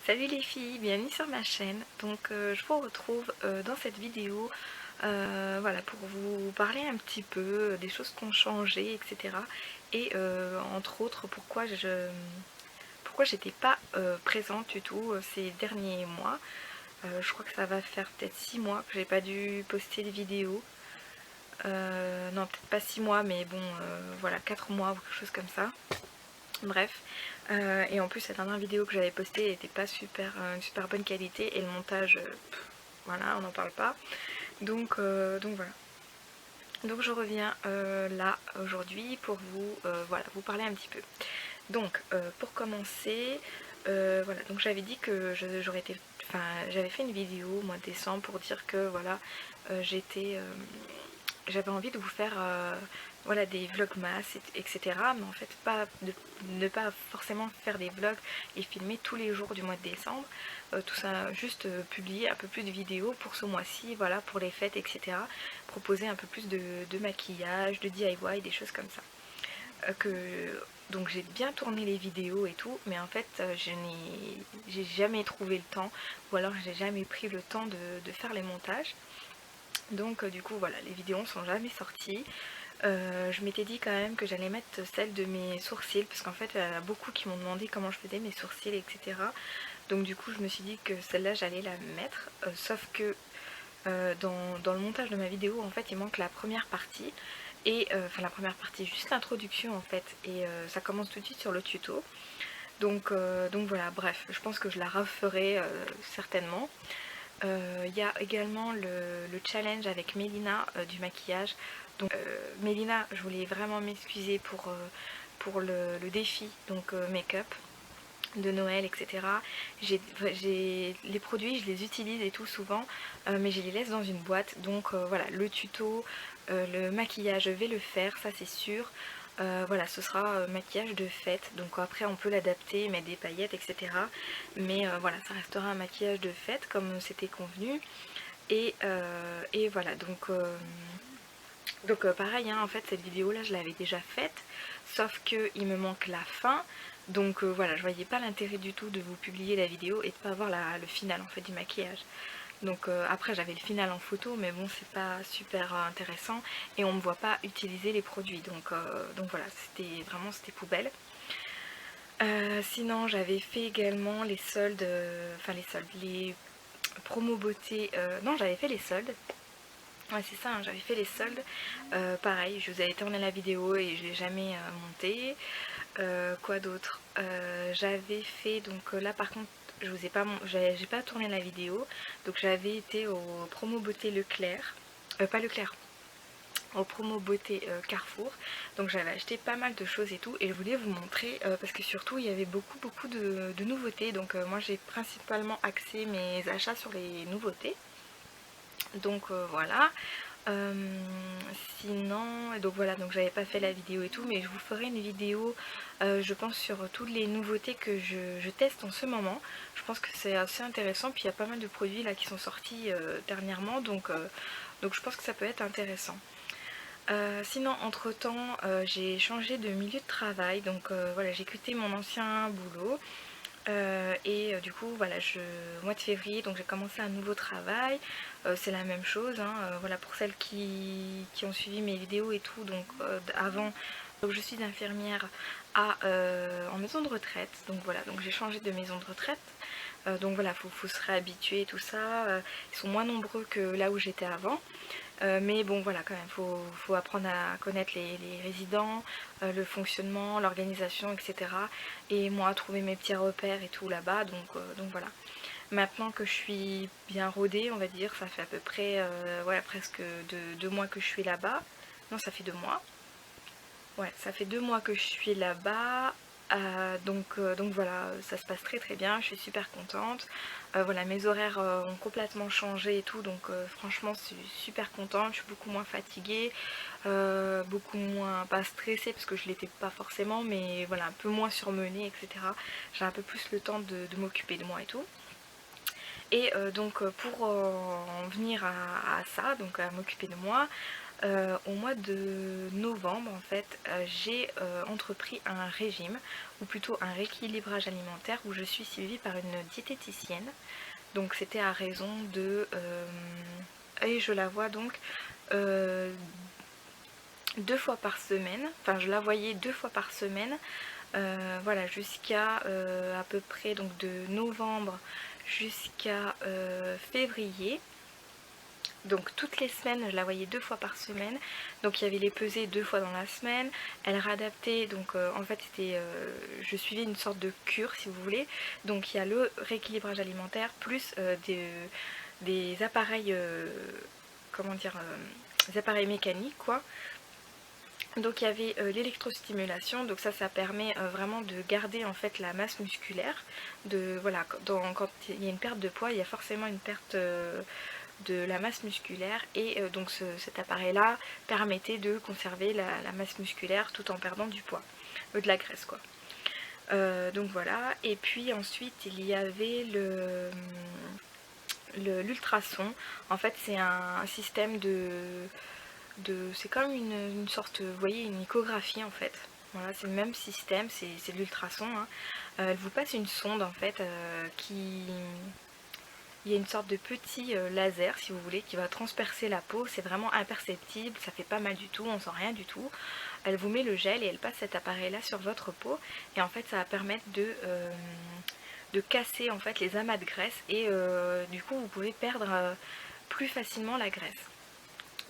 Salut les filles, bienvenue sur ma chaîne. Donc je vous retrouve dans cette vidéo voilà, pour vous parler un petit peu des choses qui ont changé, etc. Et entre autres pourquoi j'étais pas présente du tout ces derniers mois. Je crois que ça va faire peut-être 6 mois que j'ai pas dû poster de vidéo. Non, peut-être pas 6 mois, mais bon, voilà, 4 mois ou quelque chose comme ça. Bref, et en plus la dernière vidéo que j'avais postée n'était pas une super bonne qualité et le montage, voilà, on n'en parle pas. Donc voilà. Donc je reviens là aujourd'hui pour vous, voilà, vous parler un petit peu. Donc pour commencer, voilà, donc j'avais dit que j'avais fait une vidéo au mois de décembre pour dire que voilà, j'avais envie de vous faire voilà, des vlogmas, etc. Mais en fait, ne pas forcément faire des vlogs et filmer tous les jours du mois de décembre. Tout ça, juste publier un peu plus de vidéos pour ce mois-ci, voilà, pour les fêtes, etc. Proposer un peu plus de maquillage, de DIY, des choses comme ça. Donc j'ai bien tourné les vidéos et tout, mais en fait j'ai jamais trouvé le temps, ou alors j'ai jamais pris le temps de faire les montages. Donc du coup voilà, les vidéos ne sont jamais sorties. Je m'étais dit quand même que j'allais mettre celle de mes sourcils, parce qu'en fait il y en a beaucoup qui m'ont demandé comment je faisais mes sourcils, etc. Donc du coup je me suis dit que celle-là j'allais la mettre, sauf que dans le montage de ma vidéo en fait il manque la première partie, et enfin la première partie, juste l'introduction en fait, et ça commence tout de suite sur le tuto. Donc voilà, bref, je pense que je la referai certainement. Il y a également le challenge avec Mélina du maquillage. Donc Mélina, je voulais vraiment m'excuser pour le défi, donc make-up de Noël, etc. Les produits, je les utilise et tout souvent, mais je les laisse dans une boîte. Donc voilà, le tuto, le maquillage, je vais le faire, ça c'est sûr. Voilà, ce sera maquillage de fête, donc après on peut l'adapter, mettre des paillettes, etc. Mais voilà, ça restera un maquillage de fête comme c'était convenu. Et voilà, donc pareil, hein, en fait cette vidéo là je l'avais déjà faite, sauf que il me manque la fin. Donc voilà, je voyais pas l'intérêt du tout de vous publier la vidéo et de pas avoir le final en fait du maquillage. Donc après j'avais le final en photo, mais bon c'est pas super intéressant et on me voit pas utiliser les produits. Donc voilà, c'était poubelle. Sinon j'avais fait également les soldes, les promos beauté, non j'avais fait les soldes. Ouais c'est ça, hein, j'avais fait les soldes. Pareil, je vous avais tourné la vidéo et je l'ai jamais montée. Quoi d'autre? J'avais fait, donc là par contre, je vous ai pas, j'ai pas tourné la vidéo. Donc j'avais été au promo beauté Leclerc, pas Leclerc, au promo beauté Carrefour. Donc j'avais acheté pas mal de choses et tout, et je voulais vous montrer parce que surtout il y avait beaucoup de nouveautés. Donc moi j'ai principalement axé mes achats sur les nouveautés. Donc voilà. Euh, Sinon, donc voilà, donc j'avais pas fait la vidéo et tout, mais je vous ferai une vidéo, je pense, sur toutes les nouveautés que je teste en ce moment. Je pense que c'est assez intéressant, puis il y a pas mal de produits là qui sont sortis dernièrement, donc je pense que ça peut être intéressant. Sinon, entre temps, j'ai changé de milieu de travail, donc voilà, j'ai quitté mon ancien boulot. Et du coup voilà, au mois de février donc j'ai commencé un nouveau travail. C'est la même chose, hein, voilà, pour celles qui ont suivi mes vidéos et tout. Donc avant, donc je suis infirmière en maison de retraite, donc voilà, donc j'ai changé de maison de retraite. Donc voilà, faut se réhabituer et tout ça. Ils sont moins nombreux que là où j'étais avant. Mais bon voilà, quand même, faut apprendre à connaître les résidents, le fonctionnement, l'organisation, etc. Et moi à trouver mes petits repères et tout là-bas, donc voilà. Maintenant que je suis bien rodée, on va dire, ça fait à peu près ouais, presque 2 mois que je suis là-bas. Non, ça fait 2 mois. Ouais, ça fait 2 mois que je suis là-bas. Donc voilà, ça se passe très très bien, je suis super contente. Voilà, mes horaires ont complètement changé et tout, donc franchement je suis super contente, je suis beaucoup moins fatiguée, beaucoup moins, pas stressée parce que je l'étais pas forcément, mais voilà, un peu moins surmenée, etc. J'ai un peu plus le temps de m'occuper de moi et tout. Et donc pour en venir à ça, donc à m'occuper de moi, au mois de novembre en fait j'ai entrepris un régime, ou plutôt un rééquilibrage alimentaire, où je suis suivie par une diététicienne. Donc c'était à raison de et je la vois donc euh, 2 fois par semaine, enfin je la voyais 2 fois par semaine, voilà, jusqu'à à peu près donc de novembre jusqu'à février. Donc toutes les semaines, je la voyais 2 fois par semaine. Donc il y avait les pesées 2 fois dans la semaine. Elle réadaptait, donc en fait c'était, je suivais une sorte de cure si vous voulez. Donc il y a le rééquilibrage alimentaire plus des appareils, comment dire, des appareils mécaniques quoi. Donc il y avait l'électrostimulation, donc ça permet vraiment de garder en fait la masse musculaire. Voilà, quand il y a une perte de poids, il y a forcément une perte de la masse musculaire, et donc cet appareil là permettait de conserver la masse musculaire tout en perdant du poids, de la graisse quoi. Donc voilà, et puis ensuite il y avait l'ultrason. En fait c'est un système c'est comme une sorte, vous voyez, une échographie en fait. Voilà, c'est le même système, c'est de l'ultrason, hein. Elle vous passe une sonde en fait il y a une sorte de petit laser si vous voulez qui va transpercer la peau. C'est vraiment imperceptible, ça fait pas mal du tout, on sent rien du tout. Elle vous met le gel et elle passe cet appareil là sur votre peau, et en fait ça va permettre de casser en fait les amas de graisse, et du coup vous pouvez perdre plus facilement la graisse.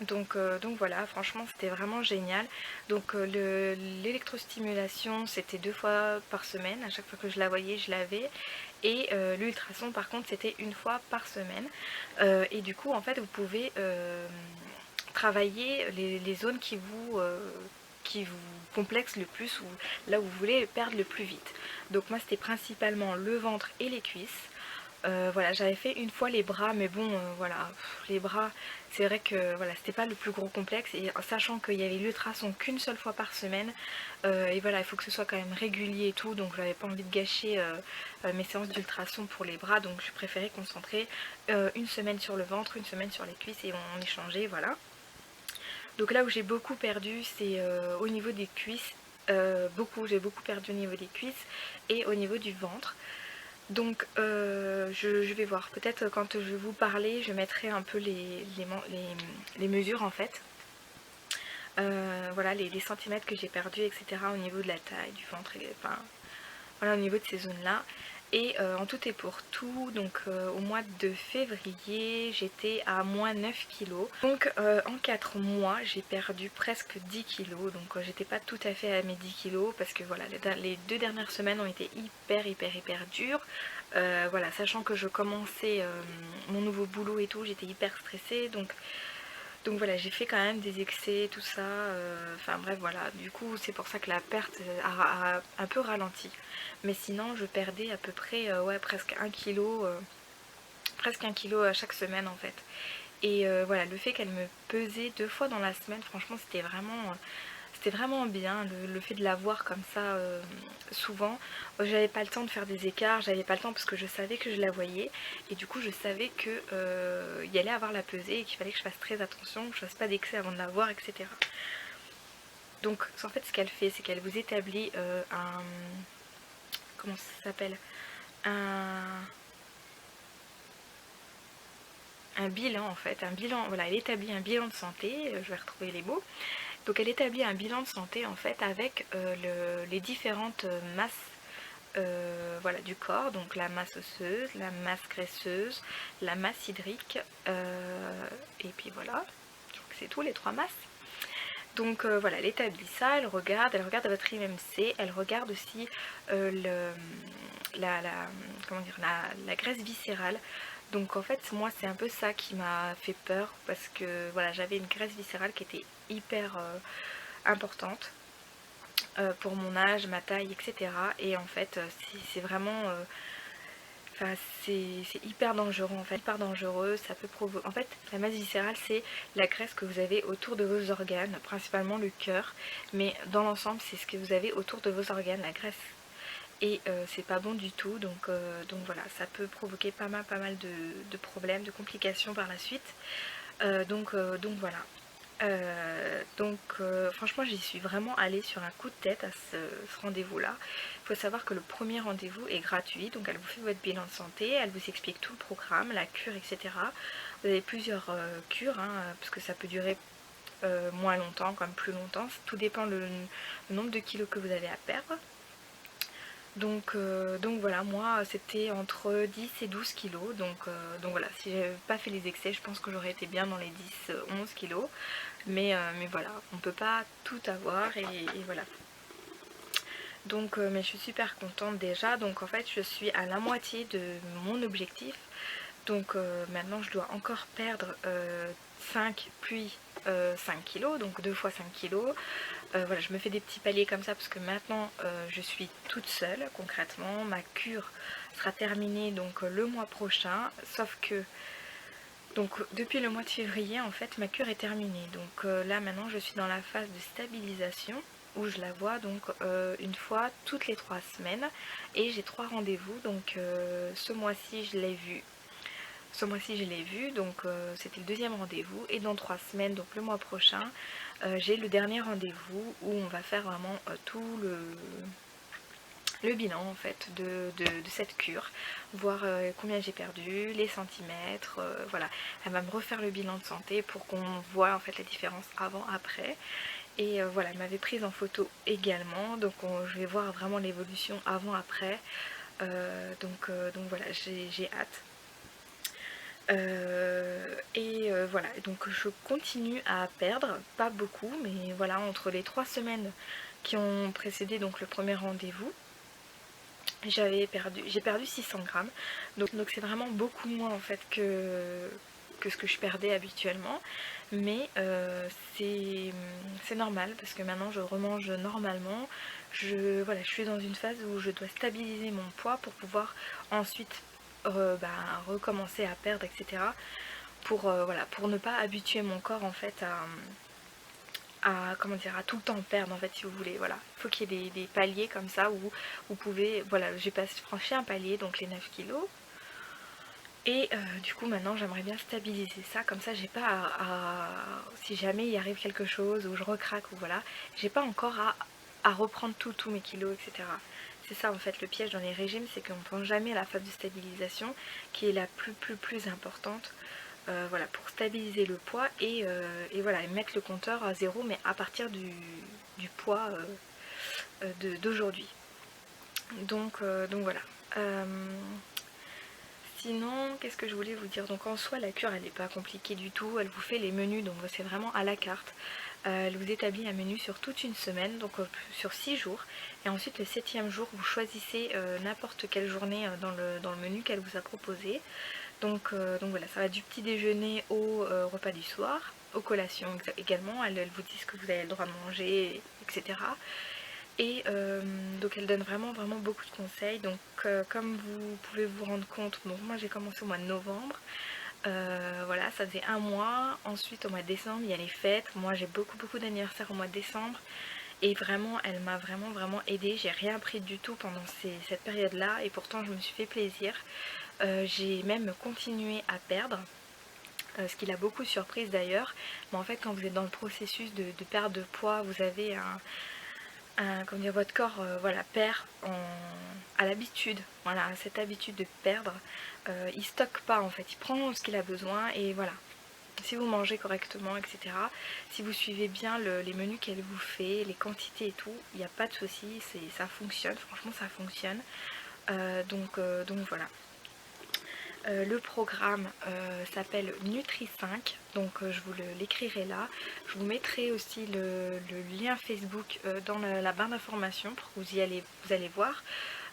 Donc voilà, franchement c'était vraiment génial. Donc l'électrostimulation c'était 2 fois par semaine, à chaque fois que je la voyais je l'avais. Et l'ultrason par contre c'était 1 fois par semaine. Et du coup en fait vous pouvez travailler les zones qui vous complexent le plus, ou là où vous voulez perdre le plus vite. Donc moi c'était principalement le ventre et les cuisses. Voilà, j'avais fait 1 fois les bras, mais bon, voilà, les bras, c'est vrai que voilà, c'était pas le plus gros complexe, et sachant qu'il y avait l'ultrason qu'une seule fois par semaine, et voilà, il faut que ce soit quand même régulier et tout, donc j'avais pas envie de gâcher mes séances d'ultrason pour les bras, donc je préférais concentrer une semaine sur le ventre, une semaine sur les cuisses, et on échangeait, voilà. Donc là où j'ai beaucoup perdu, c'est au niveau des cuisses, j'ai beaucoup perdu au niveau des cuisses et au niveau du ventre. Donc je vais voir, peut-être quand je vais vous parler, je mettrai un peu les mesures en fait. Voilà, les centimètres que j'ai perdus, etc. au niveau de la taille, du ventre, enfin voilà, au niveau de ces zones-là. Et en tout et pour tout, donc au mois de février, j'étais à moins 9 kilos. Donc en 4 mois, j'ai perdu presque 10 kilos. Donc j'étais pas tout à fait à mes 10 kilos, parce que voilà, les 2 dernières semaines ont été hyper dures. Voilà, sachant que je commençais mon nouveau boulot et tout, j'étais hyper stressée. Donc voilà, j'ai fait quand même des excès, tout ça, enfin bref voilà, du coup c'est pour ça que la perte a un peu ralenti. Mais sinon je perdais à peu près, ouais, presque 1 kilo, presque 1 kilo à chaque semaine en fait. Et voilà, le fait qu'elle me pesait 2 fois dans la semaine, franchement c'était vraiment bien, le fait de la voir comme ça souvent. J'avais pas le temps de faire des écarts, j'avais pas le temps parce que je savais que je la voyais, et du coup je savais que il y allait avoir la pesée et qu'il fallait que je fasse très attention, que je fasse pas d'excès avant de la voir, etc. Donc en fait ce qu'elle fait, c'est qu'elle vous établit comment ça s'appelle, un bilan en fait, un bilan, voilà, elle établit un bilan de santé, je vais retrouver les mots. Donc elle établit un bilan de santé en fait avec les différentes masses voilà, du corps, donc la masse osseuse, la masse graisseuse, la masse hydrique, et puis voilà, je crois que c'est tout, les 3 masses. Donc voilà, elle établit ça, elle regarde votre IMC, elle regarde aussi comment dire, la graisse viscérale. Donc en fait moi c'est un peu ça qui m'a fait peur, parce que voilà, j'avais une graisse viscérale qui était hyper importante pour mon âge, ma taille, etc. Et en fait c'est vraiment enfin, c'est hyper dangereux en fait, hyper dangereux, ça peut provoquer... En fait, la masse viscérale, c'est la graisse que vous avez autour de vos organes, principalement le cœur, mais dans l'ensemble, c'est ce que vous avez autour de vos organes, la graisse. Et c'est pas bon du tout, donc voilà, ça peut provoquer pas mal de problèmes, de complications par la suite. Donc voilà. Franchement j'y suis vraiment allée sur un coup de tête à ce rendez-vous-là. Il faut savoir que le premier rendez-vous est gratuit, donc elle vous fait votre bilan de santé, elle vous explique tout le programme, la cure, etc. Vous avez plusieurs cures, hein, parce que ça peut durer moins longtemps, comme plus longtemps. Tout dépend le nombre de kilos que vous avez à perdre. Donc voilà, moi c'était entre 10 et 12 kilos. Donc voilà, si j'avais pas fait les excès, je pense que j'aurais été bien dans les 10-11 kilos. Mais voilà, on peut pas tout avoir et voilà. Mais je suis super contente déjà. Donc en fait, je suis à la moitié de mon objectif. Maintenant, je dois encore perdre 5 puis 5 kilos, donc 2 fois 5 kilos. Voilà, je me fais des petits paliers comme ça parce que maintenant je suis toute seule concrètement. Ma cure sera terminée donc le mois prochain, sauf que donc depuis le mois de février en fait ma cure est terminée. Là maintenant je suis dans la phase de stabilisation où je la vois donc une fois toutes les 3 semaines et j'ai 3 rendez-vous. Ce mois-ci je l'ai vu. C'était le deuxième rendez-vous et dans 3 semaines, donc le mois prochain, j'ai le dernier rendez-vous où on va faire vraiment tout le bilan en fait de cette cure, voir combien j'ai perdu, les centimètres, voilà. Elle va me refaire le bilan de santé pour qu'on voit en fait la différence avant-après. Et voilà, elle m'avait prise en photo également, je vais voir vraiment l'évolution avant-après. Voilà, j'ai hâte. Voilà, donc je continue à perdre, pas beaucoup, mais voilà, entre les 3 semaines qui ont précédé donc le premier rendez-vous, j'ai perdu 600 grammes. Donc c'est vraiment beaucoup moins en fait que ce que je perdais habituellement. Mais c'est normal parce que maintenant je remange normalement. Voilà, je suis dans une phase où je dois stabiliser mon poids pour pouvoir ensuite recommencer à perdre, etc. Voilà, pour ne pas habituer mon corps en fait comment dire, à tout le temps perdre en fait, si vous voulez. Voilà, il faut qu'il y ait des paliers comme ça où vous pouvez, voilà, j'ai franchi un palier, donc les 9 kilos. Et du coup maintenant j'aimerais bien stabiliser ça, comme ça j'ai pas si jamais il arrive quelque chose ou je recraque ou voilà, j'ai pas encore à reprendre tous mes kilos, etc. C'est ça en fait le piège dans les régimes, c'est qu'on ne pense jamais à la phase de stabilisation qui est la plus importante. Voilà, pour stabiliser le poids et voilà, et mettre le compteur à zéro, mais à partir du poids d'aujourd'hui. Donc voilà. Sinon, qu'est-ce que je voulais vous dire? Donc en soi, la cure, elle n'est pas compliquée du tout. Elle vous fait les menus, donc c'est vraiment à la carte. Elle vous établit un menu sur toute une semaine, donc sur 6 jours. Et ensuite, le 7e jour, vous choisissez n'importe quelle journée dans le menu qu'elle vous a proposé. Donc voilà, ça va du petit déjeuner au repas du soir, aux collations également. Elle vous dit ce que vous avez le droit de manger, etc. Et donc elle donne vraiment beaucoup de conseils. Comme vous pouvez vous rendre compte, donc moi j'ai commencé au mois de novembre. Voilà, ça faisait un mois. Ensuite au mois de décembre il y a les fêtes. Moi j'ai beaucoup d'anniversaires au mois de décembre. Et vraiment elle m'a vraiment aidée. J'ai rien pris du tout pendant cette période là. Et pourtant je me suis fait plaisir. J'ai même continué à perdre. Ce qui l'a beaucoup surprise d'ailleurs. Mais en fait quand vous êtes dans le processus de perte de poids, vous avez comment dire, votre corps voilà, perd à l'habitude, voilà, à cette habitude de perdre. Il stocke pas en fait, il prend ce qu'il a besoin et voilà. Si vous mangez correctement, etc. Si vous suivez bien les menus qu'elle vous fait, les quantités et tout, il n'y a pas de souci, ça fonctionne, franchement ça fonctionne. Donc voilà. Le programme s'appelle Nutri5, je vous l'écrirai là. Je vous mettrai aussi le lien Facebook dans la barre d'informations pour que vous allez voir.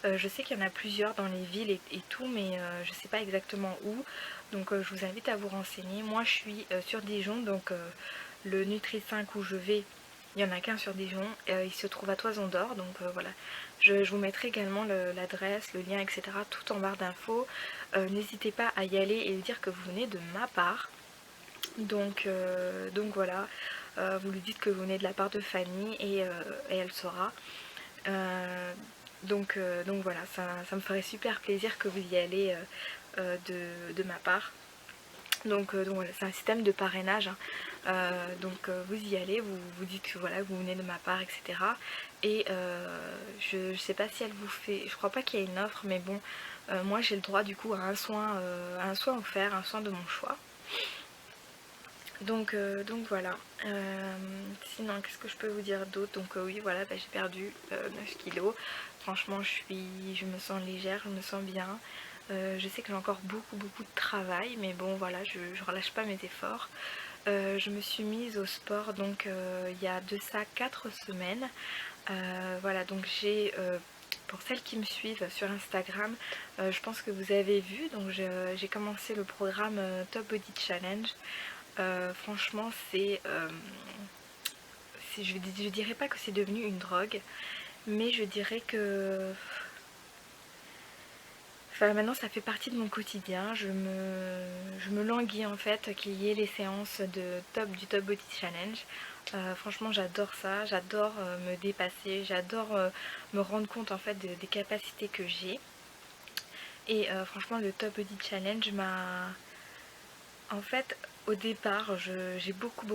Je sais qu'il y en a plusieurs dans les villes et tout, mais je ne sais pas exactement où. Je vous invite à vous renseigner. Moi je suis sur Dijon, le Nutri5 où je vais, il n'y en a qu'un sur Dijon, il se trouve à Toison d'Or, voilà. Je vous mettrai également l'adresse, le lien, etc. tout en barre d'infos. N'hésitez pas à y aller et dire que vous venez de ma part. Voilà, vous lui dites que vous venez de la part de Fanny et elle saura. Voilà, ça me ferait super plaisir que vous y allez de ma part. Donc voilà, c'est un système de parrainage, hein. Vous y allez, vous dites que voilà, vous venez de ma part, etc. Et je sais pas si elle vous fait, je crois pas qu'il y ait une offre, mais bon, moi j'ai le droit du coup à un soin offert, un soin de mon choix. Donc voilà. Sinon, qu'est-ce que je peux vous dire d'autre? Donc oui, voilà, bah, j'ai perdu 9 kilos. Franchement, je me sens légère, je me sens bien. Je sais que j'ai encore beaucoup de travail, mais bon voilà, je relâche pas mes efforts. Je me suis mise au sport donc il y a de ça 4 semaines. Voilà, donc pour celles qui me suivent sur Instagram, je pense que vous avez vu, donc j'ai commencé le programme Top Body Challenge. Franchement, je dirais pas que c'est devenu une drogue, mais je dirais que enfin, maintenant ça fait partie de mon quotidien. Je me languis en fait qu'il y ait les séances du Top Body Challenge. Franchement j'adore ça, j'adore me dépasser, j'adore me rendre compte en fait des capacités que j'ai. Et franchement le Top Body Challenge m'a... En fait, au départ, j'ai beaucoup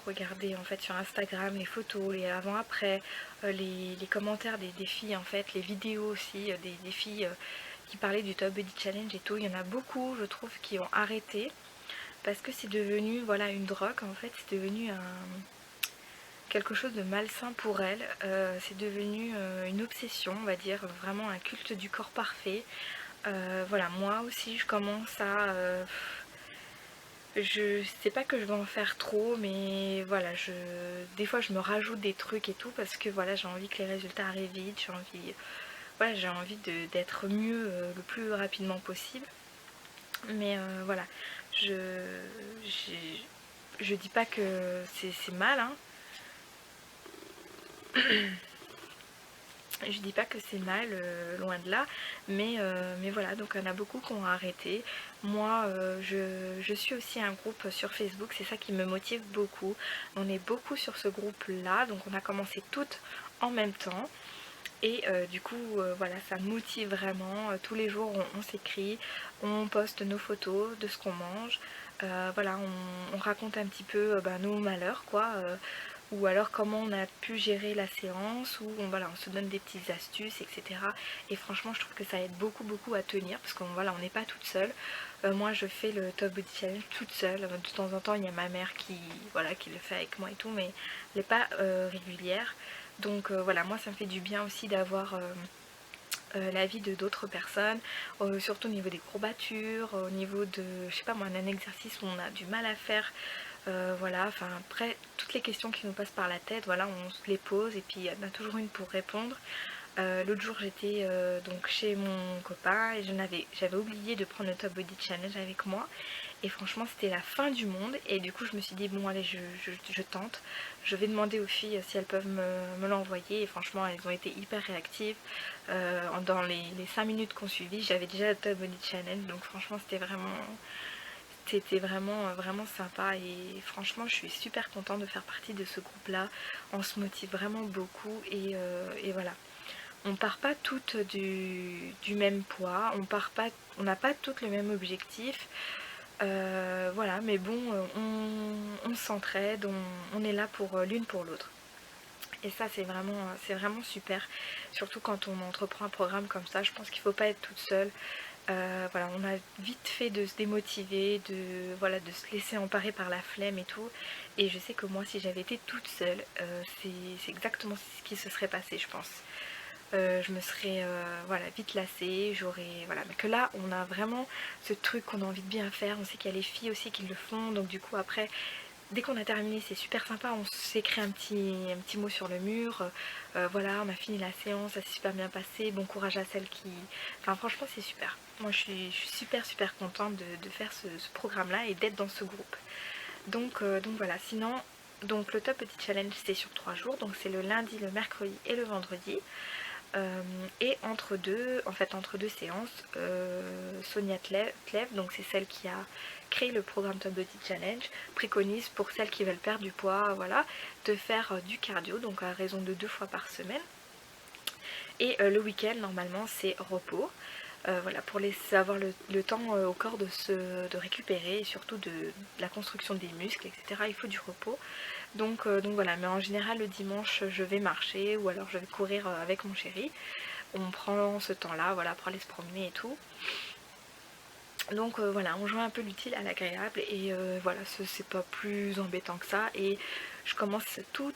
regardé en fait sur Instagram les photos, les avant-après, les commentaires des filles en fait, les vidéos aussi des filles qui parlaient du Top Body Challenge et tout. Il y en a beaucoup, je trouve, qui ont arrêté parce que c'est devenu voilà une drogue en fait, c'est devenu quelque chose de malsain pour elles. C'est devenu une obsession, on va dire, vraiment un culte du corps parfait. Voilà, moi aussi, je commence à je sais pas que je vais en faire trop, mais voilà, des fois je me rajoute des trucs et tout parce que voilà, j'ai envie que les résultats arrivent vite, j'ai envie d'être mieux le plus rapidement possible. Mais voilà, je, je dis pas que c'est mal, hein. Je dis pas que c'est mal, loin de là, mais voilà, donc il y en a beaucoup qui ont arrêté. Moi, je suis aussi un groupe sur Facebook, c'est ça qui me motive beaucoup. On est beaucoup sur ce groupe-là, donc on a commencé toutes en même temps. Et du coup, voilà, ça me motive vraiment. Tous les jours, on s'écrit, on poste nos photos de ce qu'on mange. Voilà, on raconte un petit peu nos malheurs, quoi. Ou alors comment on a pu gérer la séance, ou voilà, on se donne des petites astuces, etc. Et franchement, je trouve que ça aide beaucoup à tenir, parce qu'on voilà, on n'est pas toute seule. Moi, je fais le Top Body Challenge toute seule. De temps en temps, il y a ma mère voilà, qui le fait avec moi et tout, mais elle n'est pas régulière. Donc voilà, moi ça me fait du bien aussi d'avoir l'avis de d'autres personnes, surtout au niveau des courbatures, au niveau de, je sais pas moi, un exercice où on a du mal à faire. Voilà, enfin après, toutes les questions qui nous passent par la tête, voilà, on se les pose et puis il y en a toujours une pour répondre. L'autre jour j'étais donc chez mon copain et j'avais oublié de prendre le Top Body Challenge avec moi. Et franchement c'était la fin du monde et du coup je me suis dit bon allez je tente. Je vais demander aux filles si elles peuvent me l'envoyer et franchement elles ont été hyper réactives. Dans les 5 minutes qu'on suivit j'avais déjà le Top Body Challenge, donc franchement c'était vraiment sympa et franchement je suis super contente de faire partie de ce groupe là. On se motive vraiment beaucoup et voilà. On part pas toutes du même poids, on n'a pas toutes le même objectif. Voilà, mais bon, on s'entraide, on est là pour l'une pour l'autre. Et ça c'est vraiment super. Surtout quand on entreprend un programme comme ça, je pense qu'il ne faut pas être toute seule. Voilà, on a vite fait de se démotiver, voilà, de se laisser emparer par la flemme et tout. Et je sais que moi, si j'avais été toute seule, c'est exactement ce qui se serait passé, je pense. Je me serais voilà, vite lassée, voilà, mais que là on a vraiment ce truc qu'on a envie de bien faire, on sait qu'il y a les filles aussi qui le font, donc du coup après dès qu'on a terminé c'est super sympa, on s'écrit un petit mot sur le mur, voilà, on a fini la séance, ça s'est super bien passé, bon courage à celles qui... Enfin franchement c'est super, moi je suis super contente de faire ce programme là et d'être dans ce groupe. Donc voilà, sinon donc le Top Petit Challenge c'est sur 3 jours, donc c'est le lundi, le mercredi et le vendredi. Et entre deux séances, Sonia Tlev, donc c'est celle qui a créé le programme Top Body Challenge, préconise pour celles qui veulent perdre du poids, voilà, de faire du cardio, donc à raison de 2 fois par semaine. Et le week-end normalement c'est repos. voilà, pour laisser avoir le temps au corps de récupérer et surtout de la construction des muscles, etc. Il faut du repos. Donc voilà, mais en général le dimanche je vais marcher ou alors je vais courir avec mon chéri. On prend ce temps-là, voilà, pour aller se promener et tout. Donc voilà, on joue un peu l'utile à l'agréable et voilà, c'est pas plus embêtant que ça. Et je commence tout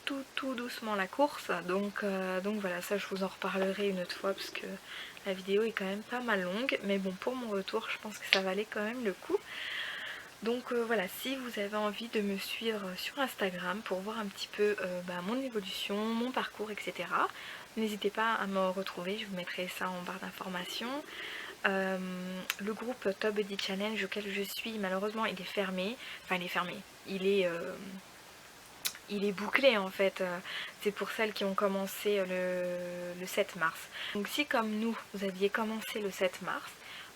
doucement la course, donc voilà, ça je vous en reparlerai une autre fois parce que la vidéo est quand même pas mal longue. Mais bon, pour mon retour, je pense que ça valait quand même le coup. Donc voilà, si vous avez envie de me suivre sur Instagram pour voir un petit peu mon évolution, mon parcours, etc. N'hésitez pas à me retrouver, je vous mettrai ça en barre d'informations. Le groupe Top Body Challenge auquel je suis, malheureusement il est fermé. Enfin il est fermé, il est bouclé en fait. C'est pour celles qui ont commencé le 7 mars. Donc si comme nous, vous aviez commencé le 7 mars,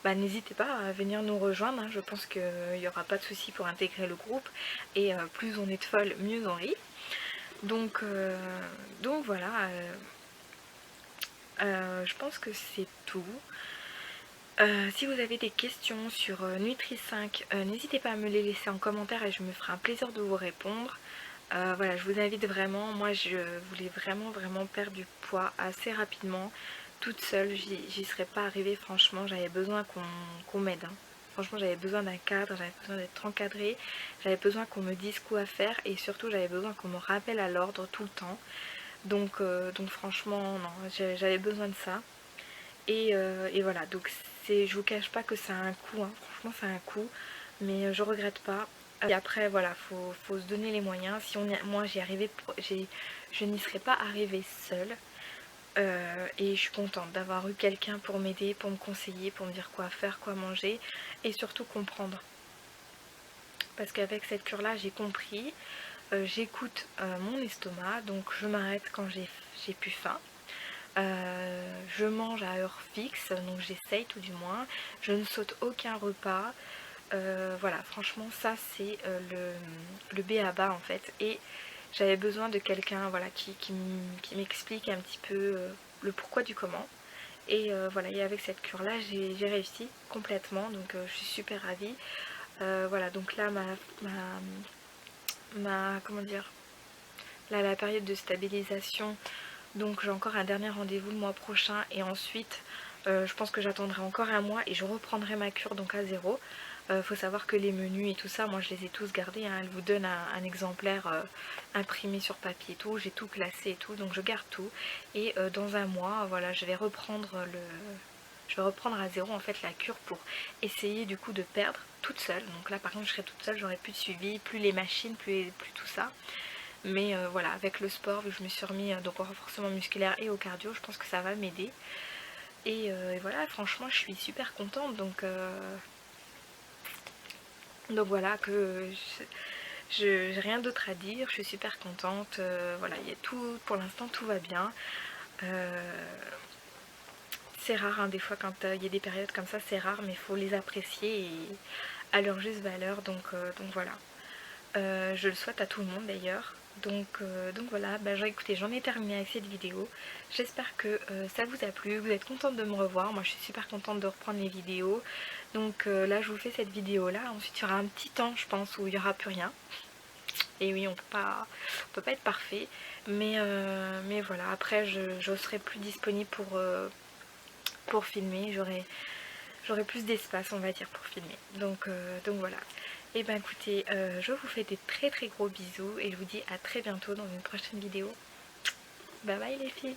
n'hésitez pas à venir nous rejoindre, hein. Je pense qu'il n'y aura pas de souci pour intégrer le groupe. Et plus on est de folles, mieux on rit. Donc voilà, je pense que c'est tout. Si vous avez des questions sur Nutri 5, n'hésitez pas à me les laisser en commentaire et je me ferai un plaisir de vous répondre. Voilà, je vous invite vraiment, moi je voulais vraiment perdre du poids assez rapidement, toute seule, j'y serais pas arrivée, franchement, j'avais besoin qu'on m'aide, hein. Franchement, j'avais besoin d'un cadre, j'avais besoin d'être encadrée, j'avais besoin qu'on me dise quoi faire et surtout j'avais besoin qu'on me rappelle à l'ordre tout le temps. Donc franchement, non, j'avais besoin de ça. Et voilà, donc je vous cache pas que ça a un coût, hein. Franchement ça a un coût, mais je regrette pas. Et après voilà, faut se donner les moyens. Si moi je n'y serais pas arrivée seule. Et je suis contente d'avoir eu quelqu'un pour m'aider, pour me conseiller, pour me dire quoi faire, quoi manger et surtout comprendre. Parce qu'avec cette cure là j'ai compris, j'écoute mon estomac, donc je m'arrête quand j'ai plus faim. Je mange à heure fixe, donc j'essaye tout du moins. Je ne saute aucun repas. Voilà, franchement ça c'est le b.a.-ba en fait. Et j'avais besoin de quelqu'un, voilà, qui m'explique un petit peu le pourquoi du comment. Et voilà, et avec cette cure là j'ai réussi complètement, donc je suis super ravie. Voilà, donc là comment dire, là la période de stabilisation. Donc j'ai encore un dernier rendez-vous le mois prochain et ensuite je pense que j'attendrai encore un mois et je reprendrai ma cure donc à zéro. Faut savoir que les menus et tout ça, moi je les ai tous gardés, hein. Elle vous donne un exemplaire imprimé sur papier et tout, j'ai tout classé et tout, donc je garde tout. Et dans un mois, voilà, je vais reprendre à zéro en fait la cure pour essayer du coup de perdre toute seule. Donc là par contre je serai toute seule, j'aurai plus de suivi, plus les machines, plus tout ça. Mais voilà, avec le sport, vu que je me suis remis donc au renforcement musculaire et au cardio, je pense que ça va m'aider. Et voilà, franchement, je suis super contente. Donc voilà, que j'ai rien d'autre à dire. Je suis super contente. Voilà, il y a tout, pour l'instant, tout va bien. C'est rare, hein, des fois, quand il y a des périodes comme ça, c'est rare, mais il faut les apprécier et à leur juste valeur. Donc voilà. Je le souhaite à tout le monde d'ailleurs. Donc voilà, écoutez, j'en ai terminé avec cette vidéo. J'espère que ça vous a plu, vous êtes contente de me revoir. Moi je suis super contente de reprendre les vidéos. Donc là je vous fais cette vidéo là. Ensuite il y aura un petit temps je pense où il n'y aura plus rien. Et oui, on peut pas être parfait. Mais voilà, après je serai plus disponible pour filmer. J'aurai plus d'espace on va dire pour filmer. Donc voilà. Et ben écoutez, je vous fais des très gros bisous et je vous dis à très bientôt dans une prochaine vidéo. Bye bye les filles.